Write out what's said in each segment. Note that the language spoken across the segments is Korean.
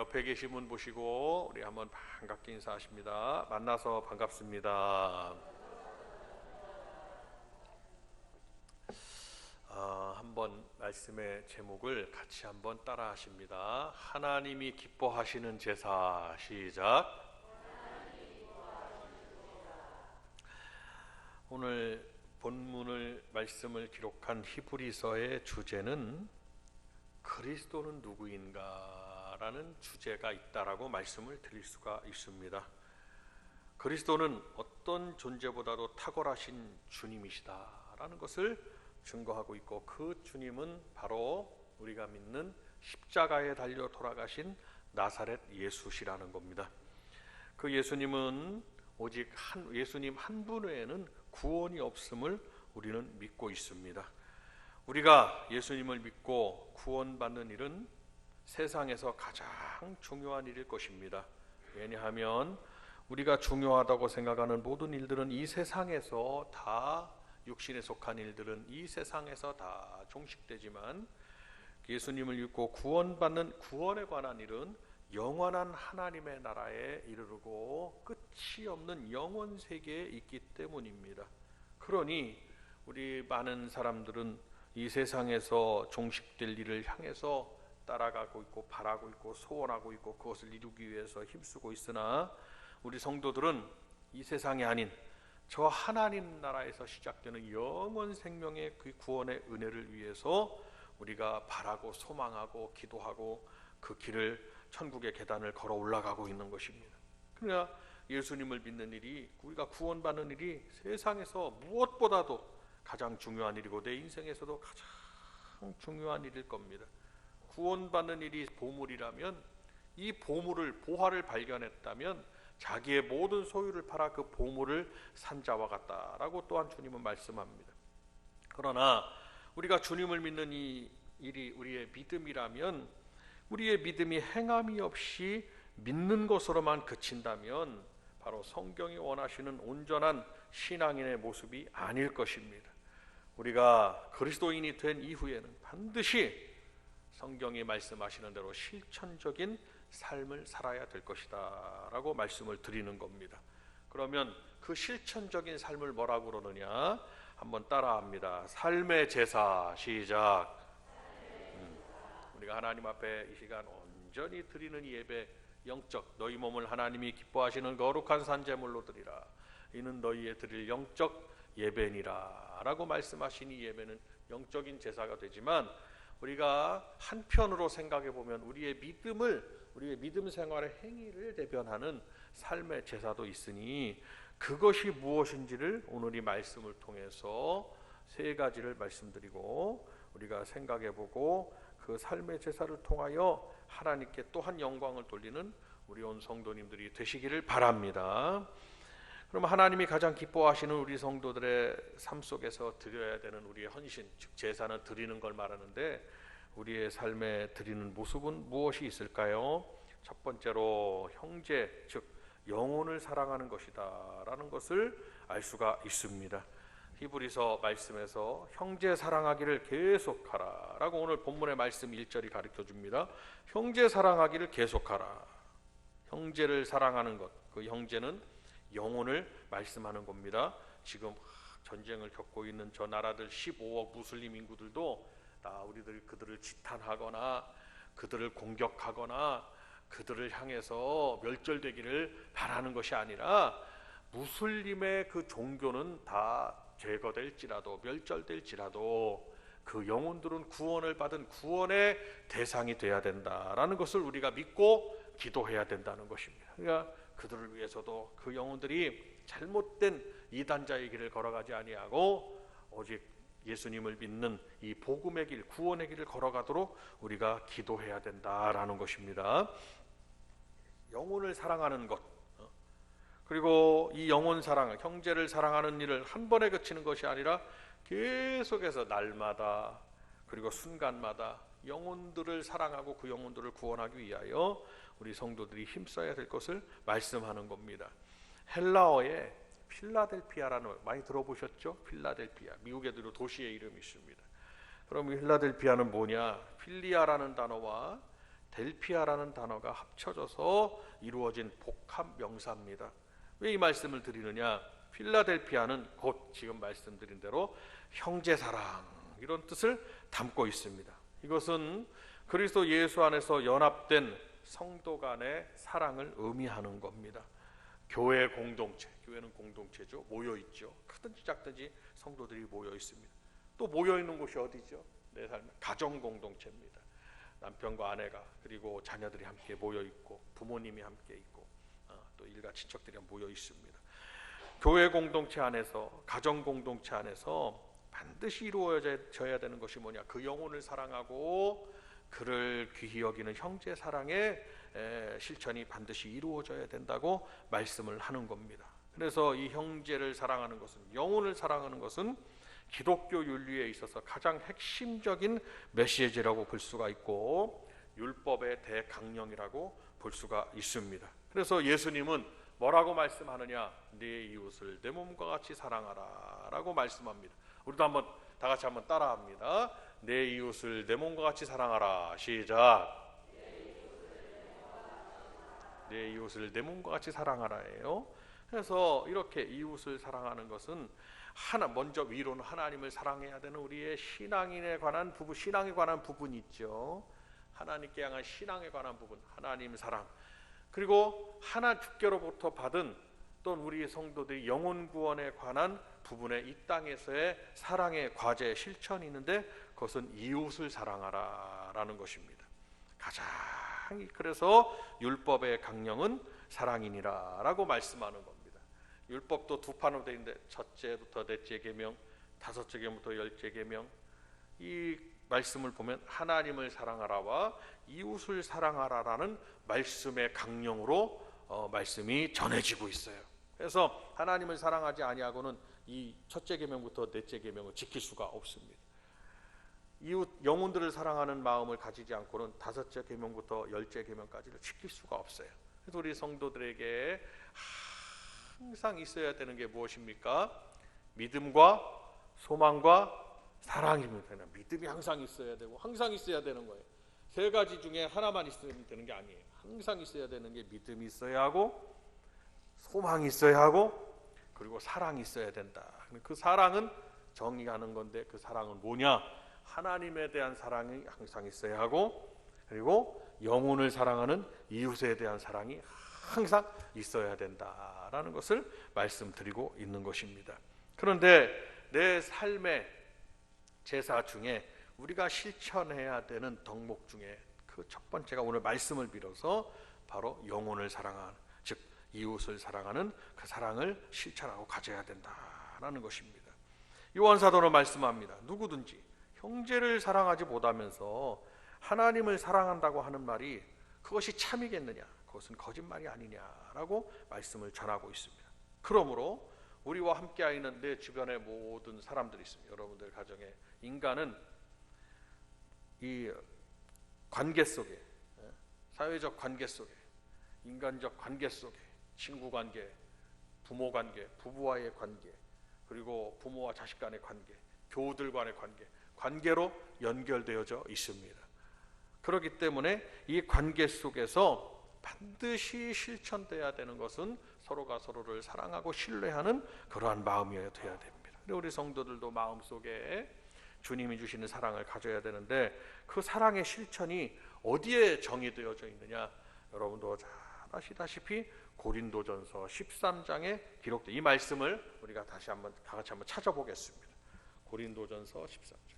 옆에 계신 분 보시고 우리 한번 반갑게 인사하십니다. 만나서 반갑습니다. 한번 말씀의 제목을 같이 한번 따라 하십니다. 하나님이 기뻐하시는 제사. 시작. 오늘 본문을 말씀을 기록한 히브리서의 주제는 그리스도는 누구인가 라는 주제가 있다라고 말씀을 드릴 수가 있습니다. 그리스도는 어떤 존재보다도 탁월하신 주님이시다라는 것을 증거하고 있고, 그 주님은 바로 우리가 믿는 십자가에 달려 돌아가신 나사렛 예수시라는 겁니다. 그 예수님은 오직 예수님 한 분 외에는 구원이 없음을 우리는 믿고 있습니다. 우리가 예수님을 믿고 구원받는 일은 세상에서 가장 중요한 일일 것입니다. 왜냐하면 우리가 중요하다고 생각하는 모든 일들은 이 세상에서 다, 육신에 속한 일들은 이 세상에서 다 종식되지만, 예수님을 믿고 구원받는 구원에 관한 일은 영원한 하나님의 나라에 이르르고 끝이 없는 영원 세계에 있기 때문입니다. 그러니 우리 많은 사람들은 이 세상에서 종식될 일을 향해서 따라가고 있고 바라고 있고 소원하고 있고 그것을 이루기 위해서 힘쓰고 있으나, 우리 성도들은 이 세상이 아닌 저 하나님 나라에서 시작되는 영원 생명의 그 구원의 은혜를 위해서 우리가 바라고 소망하고 기도하고 그 길을, 천국의 계단을 걸어 올라가고 있는 것입니다. 그러나 예수님을 믿는 일이, 우리가 구원받는 일이 세상에서 무엇보다도 가장 중요한 일이고 내 인생에서도 가장 중요한 일일 겁니다. 구원받는 일이 보물이라면, 이 보물을, 보화를 발견했다면 자기의 모든 소유를 팔아 그 보물을 산 자와 같다라고 또한 주님은 말씀합니다. 그러나 우리가 주님을 믿는 이 일이 우리의 믿음이라면, 우리의 믿음이 행함이 없이 믿는 것으로만 그친다면 바로 성경이 원하시는 온전한 신앙인의 모습이 아닐 것입니다. 우리가 그리스도인이 된 이후에는 반드시 성경이 말씀하시는 대로 실천적인 삶을 살아야 될 것이다 라고 말씀을 드리는 겁니다. 그러면 그 실천적인 삶을 뭐라고 그러느냐, 한번 따라합니다. 삶의 제사. 시작. 우리가 하나님 앞에 이 시간 온전히 드리는 예배, 영적, 너희 몸을 하나님이 기뻐하시는 거룩한 산제물로 드리라, 이는 너희의 드릴 영적 예배니라 라고 말씀하신 이 예배는 영적인 제사가 되지만, 우리가 한편으로 생각해 보면 우리의 믿음 생활의 행위를 대변하는 삶의 제사도 있으니, 그것이 무엇인지를 오늘 이 말씀을 통해서 세 가지를 말씀드리고 우리가 생각해 보고, 그 삶의 제사를 통하여 하나님께 또한 영광을 돌리는 우리 온 성도님들이 되시기를 바랍니다. 그럼 하나님이 가장 기뻐하시는 우리 성도들의 삶 속에서 드려야 되는 우리의 헌신, 즉 제사는 드리는 걸 말하는데, 우리의 삶에 드리는 모습은 무엇이 있을까요? 첫 번째로 형제, 즉 영혼을 사랑하는 것이다 라는 것을 알 수가 있습니다. 히브리서 말씀에서 형제 사랑하기를 계속하라 라고 오늘 본문의 말씀 1절이 가르쳐 줍니다. 형제 사랑하기를 계속하라. 형제를 사랑하는 것, 그 형제는 영혼을 말씀하는 겁니다. 지금 전쟁을 겪고 있는 저 나라들 15억 무슬림 인구들도 우리들이 그들을 지탄하거나 그들을 공격하거나 그들을 향해서 멸절되기를 바라는 것이 아니라, 무슬림의 그 종교는 다 제거될지라도 멸절될지라도 그 영혼들은 구원을 받은 구원의 대상이 돼야 된다라는 것을 우리가 믿고 기도해야 된다는 것입니다. 그러니까 그들을 위해서도 그 영혼들이 잘못된 이단자의 길을 걸어가지 아니하고 오직 예수님을 믿는 이 복음의 길, 구원의 길을 걸어가도록 우리가 기도해야 된다라는 것입니다. 영혼을 사랑하는 것, 그리고 이 영혼 사랑, 형제를 사랑하는 일을 한 번에 그치는 것이 아니라 계속해서 날마다 그리고 순간마다 영혼들을 사랑하고 그 영혼들을 구원하기 위하여 우리 성도들이 힘써야 될 것을 말씀하는 겁니다. 헬라어에 필라델피아라는, 많이 들어보셨죠? 필라델피아, 미국에도 도시의 이름이 있습니다. 그럼 필라델피아는 뭐냐? 필리아라는 단어와 델피아라는 단어가 합쳐져서 이루어진 복합 명사입니다. 왜 이 말씀을 드리느냐? 필라델피아는 곧 지금 말씀드린 대로 형제사랑 이런 뜻을 담고 있습니다. 이것은 그리스도 예수 안에서 연합된 성도 간의 사랑을 의미하는 겁니다. 교회 공동체, 교회는 공동체죠. 모여 있죠. 크든지 작든지 성도들이 모여 있습니다. 또 모여 있는 곳이 어디죠? 내 삶의 가정 공동체입니다. 남편과 아내가 그리고 자녀들이 함께 모여 있고 부모님이 함께 있고 또 일가 친척들이 모여 있습니다. 교회 공동체 안에서 가정 공동체 안에서 반드시 이루어져야 되는 것이 뭐냐? 그 영혼을 사랑하고 그를 귀히 여기는 형제 사랑의 실천이 반드시 이루어져야 된다고 말씀을 하는 겁니다. 그래서 이 형제를 사랑하는 것은, 영혼을 사랑하는 것은 기독교 윤리에 있어서 가장 핵심적인 메시지라고 볼 수가 있고 율법의 대강령이라고 볼 수가 있습니다. 그래서 예수님은 뭐라고 말씀하느냐? 네 이웃을 내 몸과 같이 사랑하라 라고 말씀합니다. 우리도 한번 다 같이 한번 따라합니다. 내 이웃을 내 몸과 같이 사랑하라. 시작. 내 이웃을 내 몸과 같이 사랑하라예요. 그래서 이렇게 이웃을 사랑하는 것은 먼저 위로는 하나님을 사랑해야 되는 우리의 신앙에 관한 부분이 있죠. 하나님께 향한 신앙에 관한 부분, 하나님 사랑. 그리고 하나 주께로부터 받은 또 우리 성도들이 영혼 구원에 관한 부분에 이 땅에서의 사랑의 과제 실천이 있는데 그것은 이웃을 사랑하라라는 것입니다. 그래서 율법의 강령은 사랑이니라라고 말씀하는 겁니다. 율법도 두 판으로 되어 있는데 첫째부터 넷째 계명, 다섯째 계명부터 열째 계명, 이 말씀을 보면 하나님을 사랑하라와 이웃을 사랑하라라는 말씀의 강령으로 말씀이 전해지고 있어요. 그래서 하나님을 사랑하지 아니하고는 이 첫째 계명부터 넷째 계명을 지킬 수가 없습니다. 이웃 영혼들을 사랑하는 마음을 가지지 않고는 다섯째 계명부터 열째 계명까지를 지킬 수가 없어요. 그래서 우리 성도들에게 항상 있어야 되는 게 무엇입니까? 믿음과 소망과 사랑입니다. 믿음이 항상 있어야 되고 항상 있어야 되는 거예요. 세 가지 중에 하나만 있으면 되는 게 아니에요. 항상 있어야 되는 게 믿음이 있어야 하고 소망이 있어야 하고 그리고 사랑이 있어야 된다. 그 사랑은 정의하는 건데 그 사랑은 뭐냐? 하나님에 대한 사랑이 항상 있어야 하고 그리고 영혼을 사랑하는 이웃에 대한 사랑이 항상 있어야 된다라는 것을 말씀드리고 있는 것입니다. 그런데 내 삶의 제사 중에 우리가 실천해야 되는 덕목 중에 그 첫 번째가 오늘 말씀을 빌어서 바로 영혼을 사랑하는, 즉 이웃을 사랑하는 그 사랑을 실천하고 가져야 된다라는 것입니다. 요한 사도는 말씀합니다. 누구든지 형제를 사랑하지 못하면서 하나님을 사랑한다고 하는 말이 그것이 참이겠느냐? 그것은 거짓말이 아니냐라고 말씀을 전하고 있습니다. 그러므로 우리와 함께 있는 내 주변의 모든 사람들이 있습니다. 여러분들 가정에 인간은 이 관계 속에, 사회적 관계 속에, 인간적 관계 속에, 친구 관계, 부모 관계, 부부와의 관계, 그리고 부모와 자식 간의 관계, 교우들 간의 관계, 관계로 연결되어져 있습니다. 그렇기 때문에 이 관계 속에서 반드시 실천돼야 되는 것은 서로가 서로를 사랑하고 신뢰하는 그러한 마음이어야 돼야 됩니다. 우리 성도들도 마음속에 주님이 주시는 사랑을 가져야 되는데 그 사랑의 실천이 어디에 정의되어져 있느냐? 여러분도 잘 아시다시피 고린도전서 13장에 기록된 이 말씀을 우리가 다시 한번 다 같이 한번 찾아보겠습니다. 고린도전서 13장.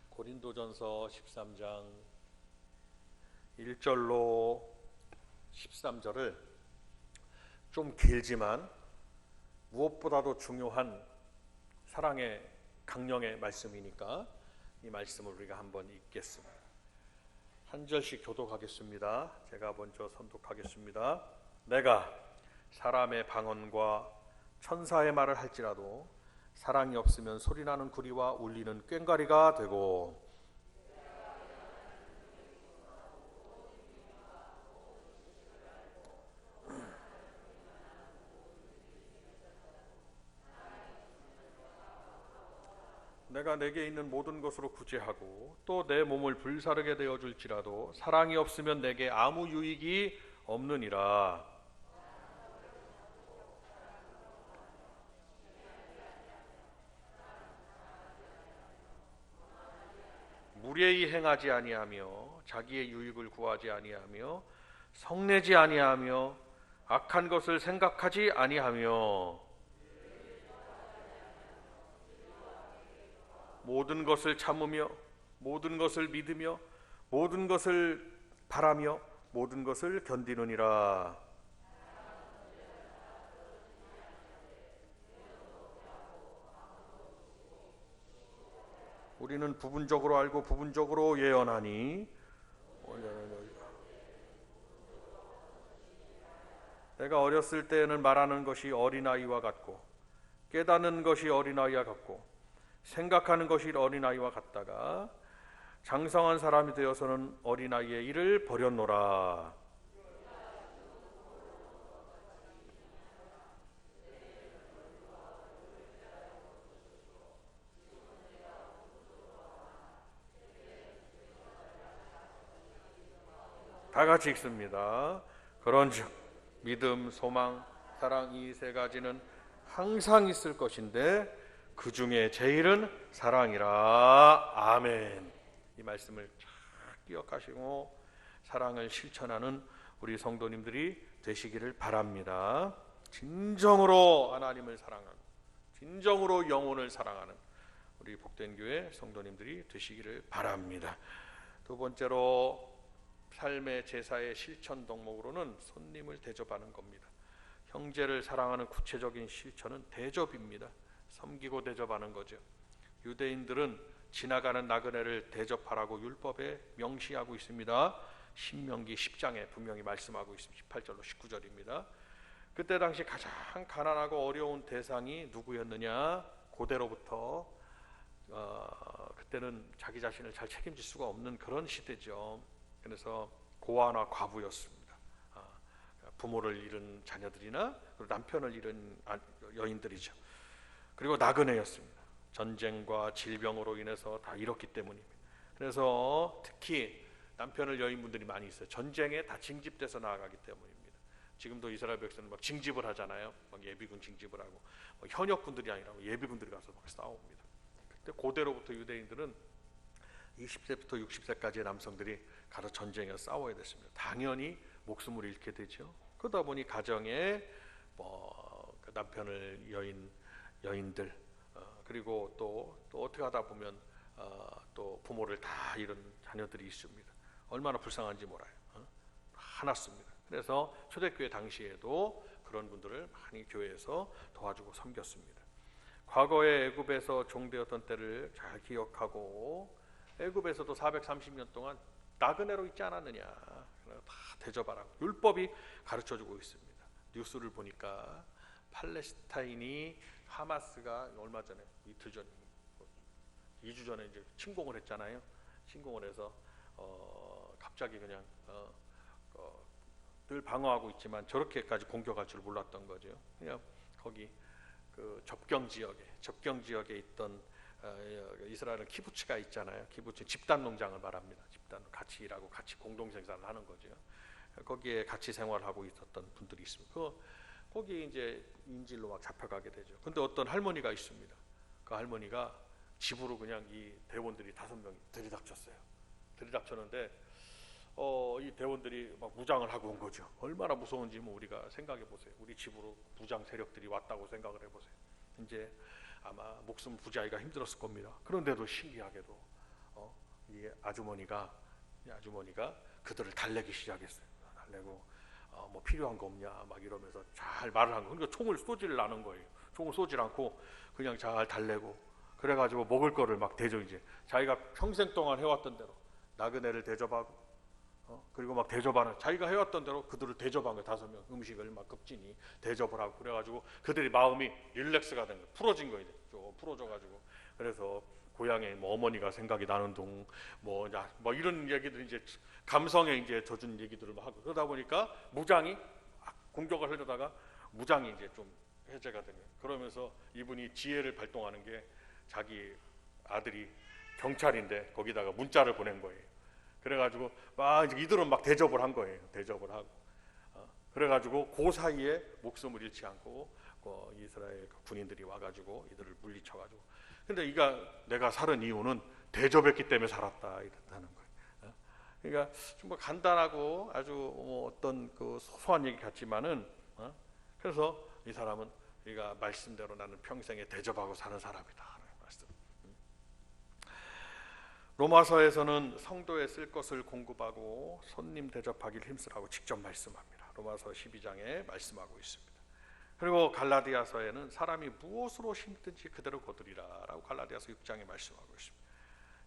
고린도전서 13장 1절로 13절을 좀 길지만 무엇보다도 중요한 사랑의 강령의 말씀이니까 이 말씀을 우리가 한번 읽겠습니다. 한 절씩 교독하겠습니다. 제가 먼저 선독하겠습니다. 내가 사람의 방언과 천사의 말을 할지라도 사랑이 없으면 소리나는 구리와 울리는 꽹과리가 되고 내가 내게 있는 모든 것으로 구제하고 또 내 몸을 불사르게 되어 줄지라도 사랑이 없으면 내게 아무 유익이 없느니라. 무례히 행하지 아니하며 자기의 유익을 구하지 아니하며 성내지 아니하며 악한 것을 생각하지 아니하며 모든 것을 참으며 모든 것을 믿으며 모든 것을 바라며 모든 것을 견디느니라. 우리는 부분적으로 알고 부분적으로 예언하니 내가 어렸을 때에는 말하는 것이 어린아이와 같고 깨닫는 것이 어린아이와 같고 생각하는 것이 어린아이와 같다가 장성한 사람이 되어서는 어린아이의 일을 버렸노라. 다 같이 읽습니다. 그런즉 믿음, 소망, 사랑 이 세 가지는 항상 있을 것인데 그 중에 제일은 사랑이라. 아멘. 이 말씀을 잘 기억하시고 사랑을 실천하는 우리 성도님들이 되시기를 바랍니다. 진정으로 하나님을 사랑하고 진정으로 영혼을 사랑하는 우리 복된 교회 성도님들이 되시기를 바랍니다. 두 번째로 삶의 제사의 실천 덕목으로는 손님을 대접하는 겁니다. 형제를 사랑하는 구체적인 실천은 대접입니다. 섬기고 대접하는 거죠. 유대인들은 지나가는 나그네를 대접하라고 율법에 명시하고 있습니다. 신명기 10장에 분명히 말씀하고 있습니다. 18절로 19절입니다. 그때 당시 가장 가난하고 어려운 대상이 누구였느냐? 고대로부터 그때는 자기 자신을 잘 책임질 수가 없는 그런 시대죠. 그래서 고아나 과부였습니다. 부모를 잃은 자녀들이나 남편을 잃은 여인들이죠. 그리고 나그네였습니다. 전쟁과 질병으로 인해서 다 잃었기 때문입니다. 그래서 특히 남편을 여인 분들이 많이 있어요. 전쟁에 다 징집돼서 나아가기 때문입니다. 지금도 이스라엘 백성은 막 징집을 하잖아요. 막 예비군 징집을 하고 현역군들이 아니라 예비군들이 가서 막 싸웁니다. 그때 고대로부터 유대인들은 20세부터 60세까지의 남성들이 가서 전쟁에서 싸워야 됐습니다. 당연히 목숨을 잃게 되죠. 그러다 보니 가정에 그 남편을 여인들 그리고 또 어떻게 하다 보면 또 부모를 다 잃은 자녀들이 있습니다. 얼마나 불쌍한지 몰라요. 화났습니다. 그래서 초대교회 당시에도 그런 분들을 많이 교회에서 도와주고 섬겼습니다. 과거에 애굽에서 종되었던 때를 잘 기억하고 애굽에서도 430년 동안 나그네로 있지 않았느냐. 다 대접하라고 율법이 가르쳐주고 있습니다. 뉴스를 보니까 팔레스타인이 하마스가 얼마 전에 이틀 전 2주 전에 이제 침공을 했잖아요. 침공을 해서 갑자기 그냥 늘 방어하고 있지만 저렇게까지 공격할 줄 몰랐던 거죠. 그냥 거기 그 접경 지역에 있던 이스라엘은 키부츠가 있잖아요. 키부츠 집단 농장을 말합니다. 집단 같이 일하고 같이 공동 생산을 하는 거죠. 거기에 같이 생활하고 있었던 분들이 있습니다. 거기 이제 인질로 막 잡혀가게 되죠. 근데 어떤 할머니가 있습니다. 그 할머니가 집으로 그냥 이 대원들이 5명이 들이닥쳤어요. 들이닥쳤는데 이 대원들이 막 무장을 하고 온 거죠. 얼마나 무서운지 뭐 우리가 생각해 보세요. 우리 집으로 무장 세력들이 왔다고 생각을 해보세요. 이제 아마 목숨 부지하기가 힘들었을 겁니다. 그런데도 신기하게도 이 아주머니가 그들을 달래기 시작했어요. 달래고 뭐 필요한 거 없냐 막 이러면서 잘 말을 한 거. 그러니까 총을 쏘지를 않은 거예요. 총을 쏘지 않고 그냥 잘 달래고 그래가지고 먹을 거를 막 이제 자기가 평생 동안 해왔던 대로 나그네를 대접하고 그리고 막 대접하는 자기가 해왔던 대로 그들을 대접한 거예요. 5명 음식을 막 급진히 대접을 하고 그래가지고 그들이 마음이 릴렉스가 된 거예요. 풀어진 거예요. 좀 풀어져가지고 그래서 고향에 뭐 어머니가 생각이 나는 둥 뭐 이런 얘기들 이제 감성에 이제 젖은 얘기들을 하고 그러다 보니까 무장이 공격을 하려다가 무장이 이제 좀 해제가 된 거예요. 그러면서 이분이 지혜를 발동하는 게 자기 아들이 경찰인데 거기다가 문자를 보낸 거예요. 그래가지고 막 이들은 막 대접을 한 거예요. 대접을 하고 그래가지고 그 사이에 목숨을 잃지 않고 이스라엘 군인들이 와가지고 이들을 물리쳐가지고, 근데 내가 살은 이유는 대접했기 때문에 살았다 이랬다는 거예요. 그러니까 좀 간단하고 아주 어떤 그 소소한 얘기 같지만은 그래서 이 사람은 우리가 말씀대로 나는 평생에 대접하고 사는 사람이다. 말씀. 로마서에서는 성도에 쓸 것을 공급하고 손님 대접하기를 힘쓰라고 직접 말씀합니다. 로마서 12장에 말씀하고 있습니다. 그리고 갈라디아서에는 사람이 무엇으로 심든지 그대로 거두리라 라고 갈라디아서 6장에 말씀하고 있습니다.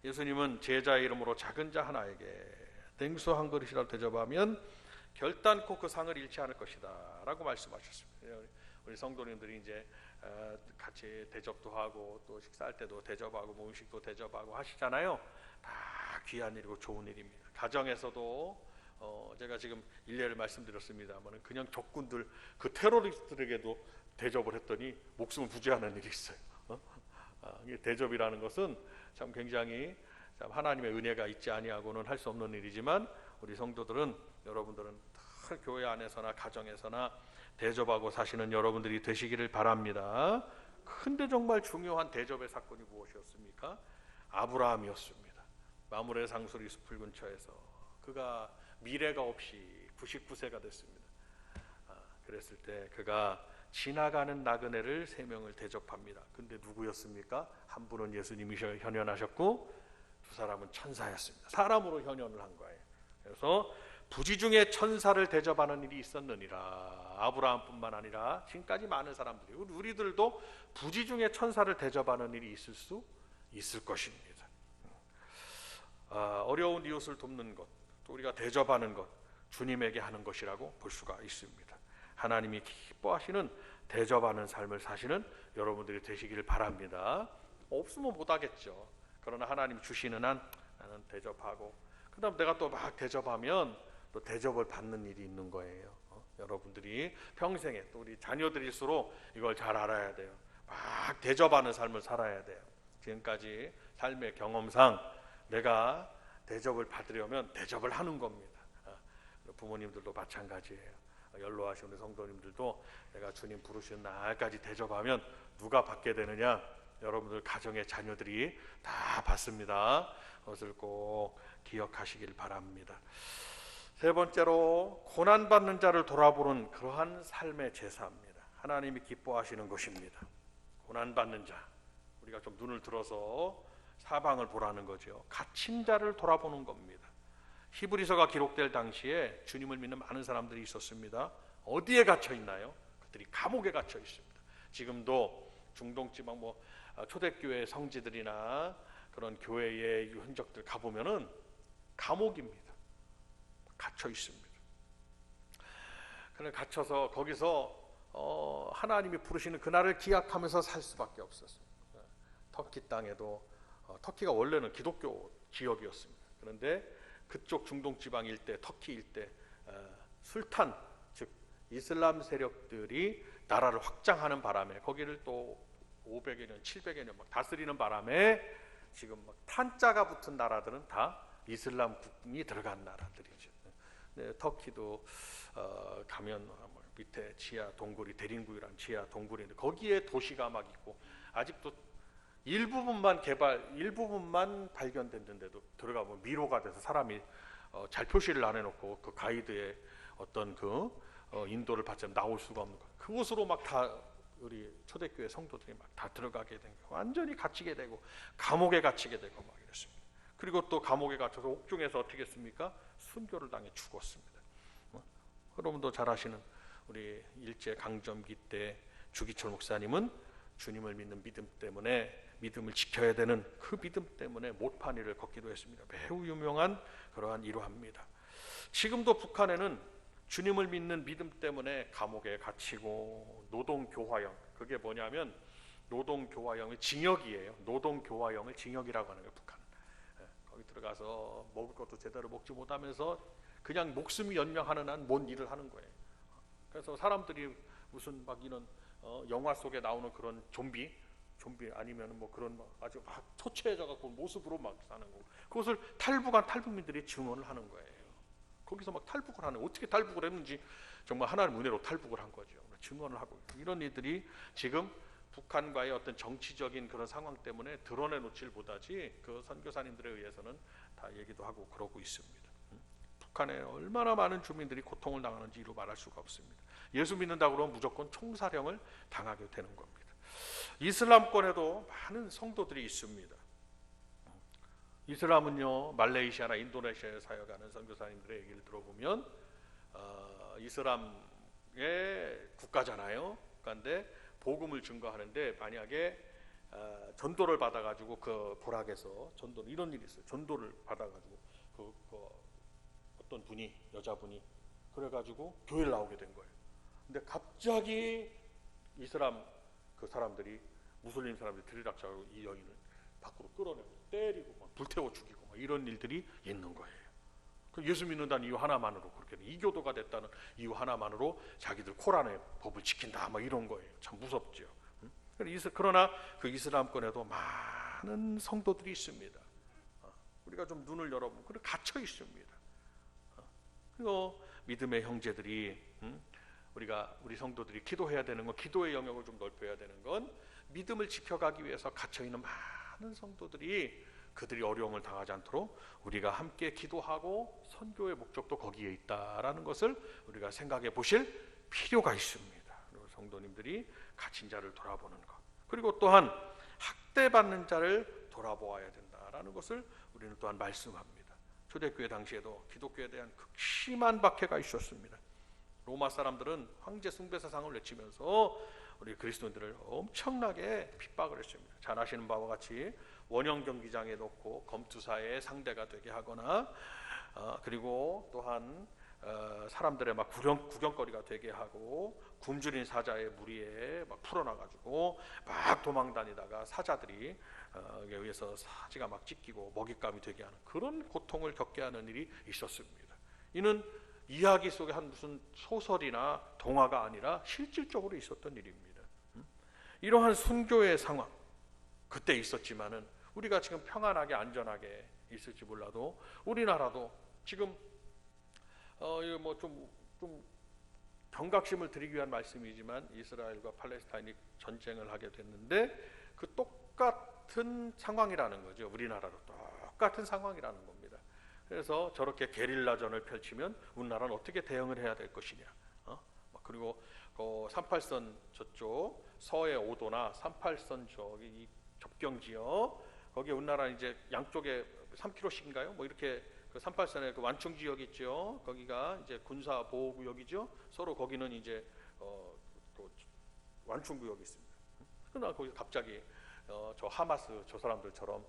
예수님은 제자의 이름으로 작은 자 하나에게 냉수 한 그릇이라도 대접하면 결단코 그 상을 잃지 않을 것이다 라고 말씀하셨습니다. 우리 성도님들이 이제 같이 대접도 하고 또 식사할 때도 대접하고 뭐 음식도 대접하고 하시잖아요. 다 귀한 일이고 좋은 일입니다. 가정에서도 제가 지금 일례를 말씀드렸습니다만 그냥 적군들 그 테러리스트들에게도 대접을 했더니 목숨을 부지하는 일이 있어요. 대접이라는 것은 참 굉장히 참 하나님의 은혜가 있지 아니하고는 할 수 없는 일이지만 우리 성도들은, 여러분들은 교회 안에서나 가정에서나 대접하고 사시는 여러분들이 되시기를 바랍니다. 근데 정말 중요한 대접의 사건이 무엇이었습니까? 아브라함이었습니다. 마므레 상수리 숲을 근처에서 그가 미래가 없이 99세가 됐습니다. 그랬을 때 그가 지나가는 나그네를 3명을 대접합니다. 근데 누구였습니까? 한 분은 예수님이 현현하셨고 두 사람은 천사였습니다. 사람으로 현현을 한 거예요. 그래서 부지 중에 천사를 대접하는 일이 있었느니라. 아브라함뿐만 아니라 지금까지 많은 사람들이, 우리들도 부지 중에 천사를 대접하는 일이 있을 수 있을 것입니다. 어려운 이웃을 돕는 것, 또 우리가 대접하는 것, 주님에게 하는 것이라고 볼 수가 있습니다. 하나님이 기뻐하시는 대접하는 삶을 사시는 여러분들이 되시기를 바랍니다. 없으면 못하겠죠. 그러나 하나님 주시는 한 나는 대접하고, 그 다음 내가 또 막 대접하면 또 대접을 받는 일이 있는 거예요. 여러분들이 평생에, 또 우리 자녀들일수록 이걸 잘 알아야 돼요. 막 대접하는 삶을 살아야 돼요. 지금까지 삶의 경험상 내가 대접을 받으려면 대접을 하는 겁니다. 부모님들도 마찬가지예요. 연로하신 우리 성도님들도 내가 주님 부르시는 날까지 대접하면 누가 받게 되느냐? 여러분들 가정의 자녀들이 다 받습니다. 그것을 꼭 기억하시길 바랍니다. 세 번째로 고난받는 자를 돌아보는 그러한 삶의 제사입니다. 하나님이 기뻐하시는 것입니다. 고난받는 자, 우리가 좀 눈을 들어서 사방을 보라는 거죠. 갇힌 자를 돌아보는 겁니다. 히브리서가 기록될 당시에 주님을 믿는 많은 사람들이 있었습니다. 어디에 갇혀 있나요? 그들이 감옥에 갇혀 있습니다. 지금도 중동지방 초대교회 성지들이나 그런 교회의 흔적들 가보면은 감옥입니다. 갇혀 있습니다. 그래 갇혀서 거기서 하나님이 부르시는 그날을 기약하면서 살 수밖에 없었습니다. 터키 땅에도 터키가 원래는 기독교 지역이었습니다. 그런데 그쪽 중동 지방 일대, 터키 일대 술탄, 즉 이슬람 세력들이 나라를 확장하는 바람에 거기를 또 500여 년, 700여 년 막 다스리는 바람에 지금 막 탄자가 붙은 나라들은 다 이슬람국이 들어간 나라들이죠. 네, 터키도 가면 밑에 지하 동굴이 대림구이라는 지하 동굴인데 거기에 도시가 막 있고 아직도 일부분만 발견됐는데도 들어가면 미로가 돼서 사람이 잘 표시를 안 해놓고 그 가이드의 어떤 그 인도를 받지 않으면 나올 수가 없는 거예요. 그곳으로 막 다 우리 초대교회 성도들이 막 다 들어가게 된 거예요. 완전히 갇히게 되고 감옥에 갇히게 되고 막 이랬습니다. 그리고 또 감옥에 갇혀서 옥중에서 어떻게 했습니까? 순교를 당해 죽었습니다. 여러분도 잘 아시는 우리 일제 강점기 때 주기철 목사님은 주님을 믿는 믿음 때문에, 믿음을 지켜야 되는 그 믿음 때문에 못판 일을 걷기도 했습니다. 매우 유명한 그러한 일화입니다. 지금도 북한에는 주님을 믿는 믿음 때문에 감옥에 갇히고 노동교화형, 그게 뭐냐면 노동교화형의 징역이에요. 노동교화형을 징역이라고 하는 거예요. 북한. 거기 들어가서 먹을 것도 제대로 먹지 못하면서 그냥 목숨이 연명하는 한 뭔 일을 하는 거예요. 그래서 사람들이 무슨 막 이런 영화 속에 나오는 그런 좀비 좀비 아니면 뭐 그런 아주 막 초췌해져 갖고 모습으로 막 사는 거고, 그것을 탈북한 탈북민들이 증언을 하는 거예요. 거기서 막 탈북을 하는, 어떻게 탈북을 했는지 정말 하나님 은혜로 탈북을 한 거죠. 증언을 하고, 이런 일들이 지금 북한과의 어떤 정치적인 그런 상황 때문에 드러내놓질 못하지, 그 선교사님들에 의해서는 다 얘기도 하고 그러고 있습니다. 북한에 얼마나 많은 주민들이 고통을 당하는지 이루 말할 수가 없습니다. 예수 믿는다고 그러면 무조건 총사령을 당하게 되는 겁니다. 이슬람권에도 많은 성도들이 있습니다. 이슬람은요, 말레이시아나 인도네시아에 사역하는 선교사님들의 얘기를 들어보면 이슬람의 국가잖아요. 그런데 복음을 증거하는데 만약에 전도를 받아가지고 그 부락에서 전도를, 이런 일이 있어요. 전도를 받아가지고 그 어떤 분이, 여자분이 그래가지고 교회를 나오게 된 거예요. 근데 갑자기 이슬람 그 사람들이, 무슬림 사람들이 들이닥쳐가지고 이 여인을 밖으로 끌어내고 때리고 막 불태워 죽이고 막 이런 일들이 있는 거예요. 예수 믿는다는 이유 하나만으로, 그렇게 이교도가 됐다는 이유 하나만으로 자기들 코란의 법을 지킨다 막 이런 거예요. 참 무섭죠. 그러나 그 이슬람권에도 많은 성도들이 있습니다. 우리가 좀 눈을 열어보면 그리고 갇혀 있습니다. 그리고 믿음의 형제들이, 우리 성도들이 기도해야 되는 건, 기도의 영역을 좀 넓혀야 되는 건, 믿음을 지켜가기 위해서 갇혀 있는 많은 성도들이, 그들이 어려움을 당하지 않도록 우리가 함께 기도하고, 선교의 목적도 거기에 있다라는 것을 우리가 생각해 보실 필요가 있습니다. 그리고 성도님들이 갇힌 자를 돌아보는 것, 그리고 또한 학대받는 자를 돌아보아야 된다라는 것을 우리는 또한 말씀합니다. 초대교회 당시에도 기독교에 대한 극심한 박해가 있었습니다. 로마 사람들은 황제 숭배사상을 외치면서 우리 그리스도인들을 엄청나게 핍박을 했습니다. 잘 아시는 바와 같이 원형 경기장에 놓고 검투사의 상대가 되게 하거나, 그리고 또한 사람들의 막 구경거리가 되게 하고, 굶주린 사자의 무리에 막 풀어놔가지고 막 도망다니다가 사자들이 의해서 사지가 막 찢기고 먹잇감이 되게 하는 그런 고통을 겪게 하는 일이 있었습니다. 이는 이야기 속에 한 무슨 소설이나 동화가 아니라 실질적으로 있었던 일입니다. 이러한 순교의 상황 그때 있었지만은, 우리가 지금 평안하게 안전하게 있을지 몰라도, 우리나라도 지금 좀 경각심을 드리기 위한 말씀이지만, 이스라엘과 팔레스타인이 전쟁을 하게 됐는데 그 똑같은 상황이라는 거죠. 우리나라도 똑같은 상황이라는 겁니다. 그래서 저렇게 게릴라전을 펼치면 우리나라는 어떻게 대응을 해야 될 것이냐. 그리고 38선 저쪽 서해 5도나 38선 저기 이 접경 지역, 거기에 우리나라 이제 양쪽에 3km씩인가요? 뭐 이렇게 그 38선의 그 완충 지역 있죠. 거기가 이제 군사 보호 구역이죠. 서로 거기는 이제 또 완충 구역이 있습니다. 그러나 거기 갑자기 저 하마스 저 사람들처럼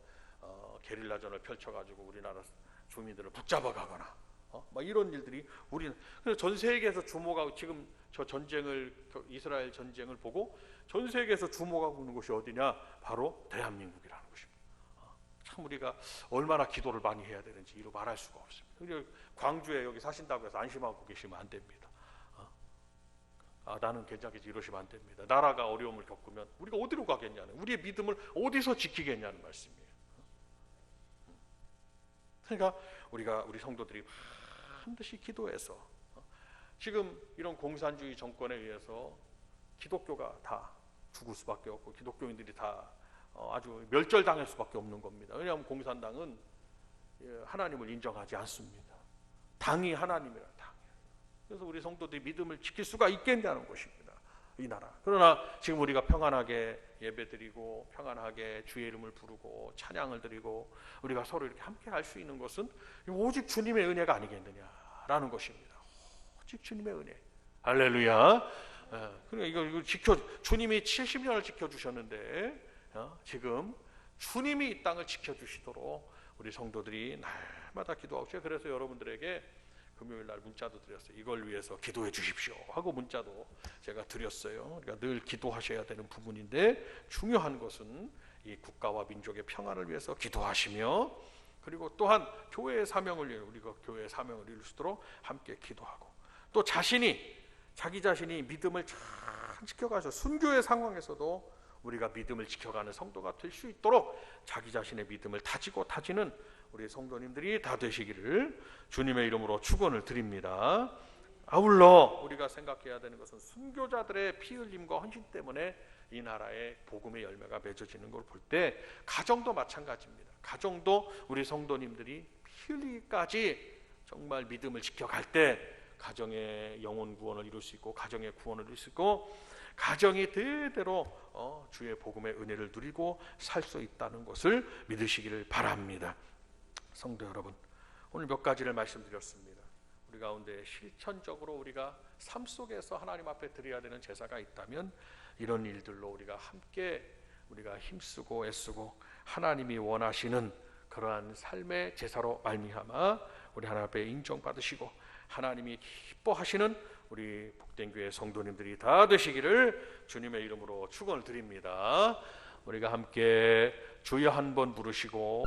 게릴라전을 펼쳐가지고 우리나라 주민들을 붙잡아가거나 막 이런 일들이, 우리는 그래서 전 세계에서 주목하고, 지금 저 전쟁을, 이스라엘 전쟁을 보고 전 세계에서 주목하고 있는 곳이 어디냐? 바로 대한민국이라는 것입니다. 참 우리가 얼마나 기도를 많이 해야 되는지 이루 말할 수가 없습니다. 광주에 여기 사신다고 해서 안심하고 계시면 안 됩니다. 나는 괜찮겠지 이러시면 안 됩니다. 나라가 어려움을 겪으면 우리가 어디로 가겠냐는, 우리의 믿음을 어디서 지키겠냐는 말씀이에요. 그러니까 우리 성도들이 반드시 기도해서, 지금 이런 공산주의 정권에 의해서 기독교가 다 죽을 수밖에 없고, 기독교인들이 다 아주 멸절당할 수밖에 없는 겁니다. 왜냐하면 공산당은 하나님을 인정하지 않습니다. 당이 하나님이라, 당. 그래서 우리 성도들이 믿음을 지킬 수가 있겠냐는 것입니다, 이 나라. 그러나 지금 우리가 평안하게 예배드리고 평안하게 주의 이름을 부르고 찬양을 드리고 우리가 서로 이렇게 함께 할 수 있는 것은 오직 주님의 은혜가 아니겠느냐라는 것입니다. 오직 주님의 은혜. 할렐루야. 그러니까 이거 주님이 70년을 지켜주셨는데, 지금 주님이 이 땅을 지켜주시도록 우리 성도들이 날마다 기도하고, 그래서 여러분들에게 금요일 날 문자도 드렸어요. 이걸 위해서 기도해 주십시오 하고 문자도 제가 드렸어요. 그러니까 늘 기도하셔야 되는 부분인데, 중요한 것은 이 국가와 민족의 평안을 위해서 기도하시며, 그리고 또한 교회의 사명을 위해, 우리가 교회의 사명을 이룰 수 있도록 함께 기도하고, 또 자기 자신이 믿음을 잘 지켜가서 순교의 상황에서도 우리가 믿음을 지켜가는 성도가 될 수 있도록 자기 자신의 믿음을 다지는 우리 성도님들이 다 되시기를 주님의 이름으로 축원을 드립니다. 아울러 우리가 생각해야 되는 것은 순교자들의 피 흘림과 헌신 때문에 이 나라의 복음의 열매가 맺어지는 걸 볼 때 가정도 마찬가지입니다. 가정도 우리 성도님들이 피 흘리기까지 정말 믿음을 지켜갈 때 가정의 영혼 구원을 이룰 수 있고 가정의 구원을 이룰 수 있고 가정이 대대로 주의 복음의 은혜를 누리고 살 수 있다는 것을 믿으시기를 바랍니다. 성도 여러분, 오늘 몇 가지를 말씀드렸습니다. 우리 가운데 실천적으로 우리가 삶 속에서 하나님 앞에 드려야 되는 제사가 있다면 이런 일들로 우리가 함께 우리가 힘쓰고 애쓰고 하나님이 원하시는 그러한 삶의 제사로 말미암아 우리 하나님 앞에 인정받으시고 하나님이 기뻐하시는 우리 복된 교회 성도님들이 다 되시기를 주님의 이름으로 축원을 드립니다. 우리가 함께 주여 한 번 부르시고